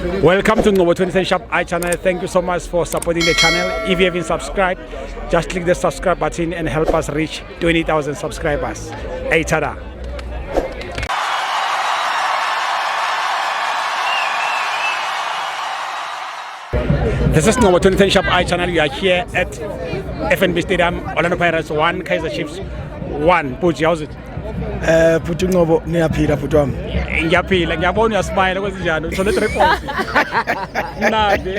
Welcome to Ngobo 20 Shop I channel. Thank you so much for supporting the channel. If you haven't subscribed, just click the subscribe button and help us reach 20,000 subscribers. Hey, tada! This is Ngobo 20 Shop I channel. We are here at FNB Stadium. Orlando Pirates 1, Kaizer Chiefs 1. Puji, how's it? Phuthi Ngobo niyaphila futhi wami. Ngiyaphila, ngiyabona uyasmile kwezinjani. Uthole 3 points. Nadi.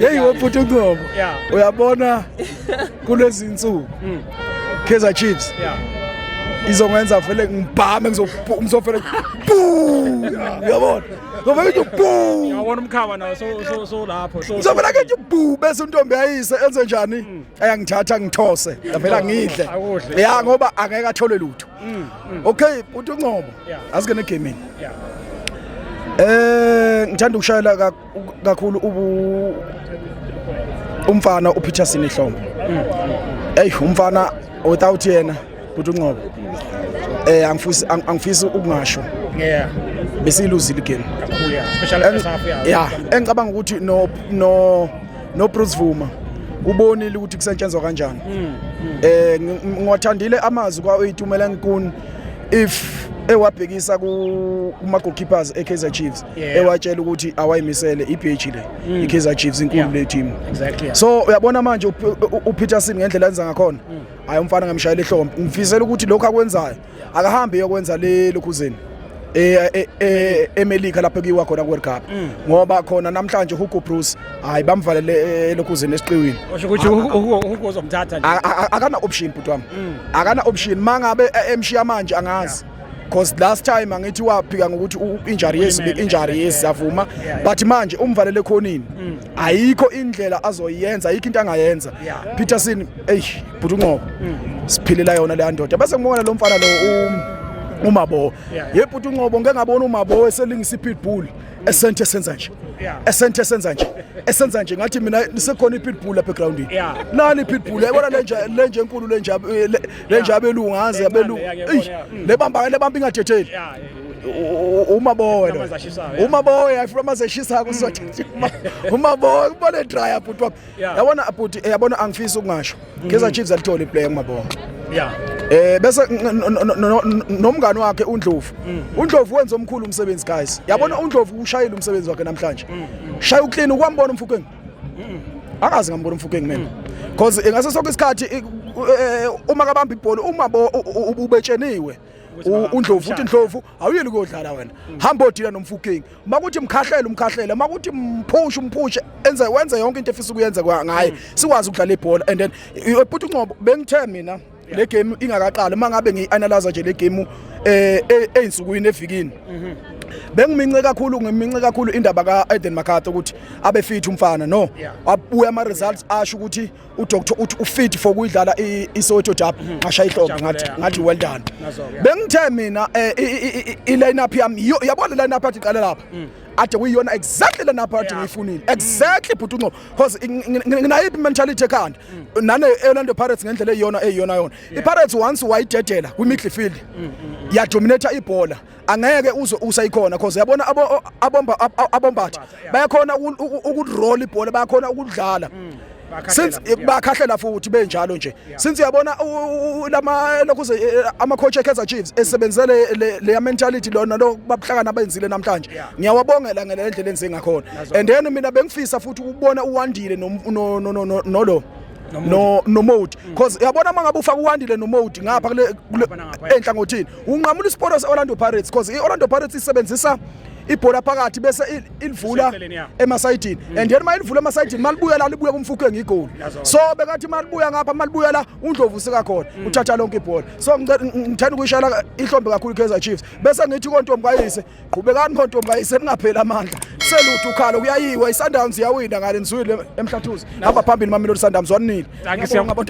Hey wephuthi Ngobo. Yeah. Uyabona kulezi insuku. Kaizer Chiefs. Yeah. Izongenza vele ngibhame ngizofela. Uyabona? Ngovela nje boom. Ngiyabona umkhaba nawo so lapho. Ngizovela ke boom bese untombi yayise enze njani? Ayangithatha ngithose. Ngavela ngidle. Ya ngoba angeke athole lutho. Okay, uthi Ngobo. Asike negaming. Yeah. Ngithanda ukushayela kakhulu umfana uPeterson ehlombe. Hey, umfana without yena uthi Ngobo. Angifisi ukungasho. Yeah. Besiluzile game. Kakhulu yeah. Especially first half yeah. Yeah, engicabanga ukuthi no Bruce Vuma ubonile ukuthi kusetshenzwa kanjani. Ngiwathandile amazwi kwaUyitumela Nkuni if ewabhekisa kuma goalkeepers eKaizer Chiefs ewatshela ukuthi awayimisele iPH le iKaizer Chiefs inkulu le team. Exactly. So uyabona manje uPeterson ngendlela enza ngakhona hayi umfana ngamshayela ehlombe. Ngifisela ukuthi lokho akwenzayo akahambe yokwenza le lokhuzeni. eMelika lapho kuyiwa khona World Cup ngoba khona namhlanje Hugo Bruce hayi bamvalele lokhuzeni esiqiwini osho ukuthi Hugo uzomthatha nje akana option bhuti wami akana option mangabe emshiya manje angazi because last time angithi waphika ngokuthi injury yesavuma but manje umvalele khonini ayikho indlela azoyenza ayikho into angayenza Peterson bhuti Ngobo siphilela yona le ndoda bese ngibona lo mfana lo uMabo yebhuti Ngobo ngeke ngabona uMabo eselingisa iPitbull esente senza nje esente senza nje ngathi mina nisekhona iPitbull lapha egroundini nani iPitbull yabona lenje enkulu lenje abelungaze abelu lebamba ingathetheli uMabo ayifuna mazeshisa kuzothi uMabo ubone dry bhuti wami yabona bhuti yabona angifisa ukungasho Kaizer Chiefs alithole iplayer uMabo bese nomngani wakhe uNdlovu wenza omkhulu umsebenzi guys yabona uNdlovu ushayile umsebenzi wakhe namhlanje shaya uclean ukwambona umfukeng angazi ngambona umfukeng mina because ngase sonke isikhathi uma kabamba ibhola uMabo ubetsheniwe uNdlovu uthi Ndlovu awuyeli kodlala wena hamba odila nomfukeng makuthi umkhahlele makuthi mphushe wenze yonke into efisa ukuyenza ngaye sikwazi ukudlala ibhola and then bhuti Ngobo bengithe mina le game ingakaqala mangabe ngianalyze nje le game einsukwini evikini bengimince kakhulu indaba kaEden McCarthy ukuthi abe fit umfana no abuya ama results asho ukuthi uDoctor uthi ufit for kuyidlala iSoweto Derby ngashaya ihlombe ngathi well done bengithe mina ilineup yami yabona lineup athi qala lapha ade kuyiyona exactly lana part ngiyifunile exactly bhuti Ngobo because nginayiphi mentality ekhanda nane Orlando Pirates ngendlela eyiyona iPirates once wayidedela kwimidfield ya dominate ibhola angeke usayikhona because yabona abombathi bayakhona ukudroll ibhola bayakhona ukudlala since bakhahlela futhi benjalo nje since yabona lama lokuze ama coach eKaizer Chiefs esebenzele le mentality lona lo babuhlakana abenzile namhlanje ngiyawabongela ngendlela enze ngakhona and then mina bengifisa futhi ukubona uwandile no mode because yabona mangabe ufaka uwandile no mode ngapha kule enhlangothini unqamula isport seOrlando Pirates because iOrlando Pirates isebenzisa ibhola phakathi bese ilivula emasayidini and then mayilivula emasayidini malibuya la libuya kumfukeng igoli so bekathi malibuya ngapha malibuya la uNdlovu sikakhona uthatha lonke ibhola so ngithanda ukuyishala ihlombe kakhulu Kaizer Chiefs bese ngithi kontombi kayise qhubekani kontombi kayise ningapheli amandla seluthu ukhala kuyayiwa iSundowns yawina ngale nizwile emhlathuzi hamba phambili Mamelodi Sundowns wanile ngiyabonga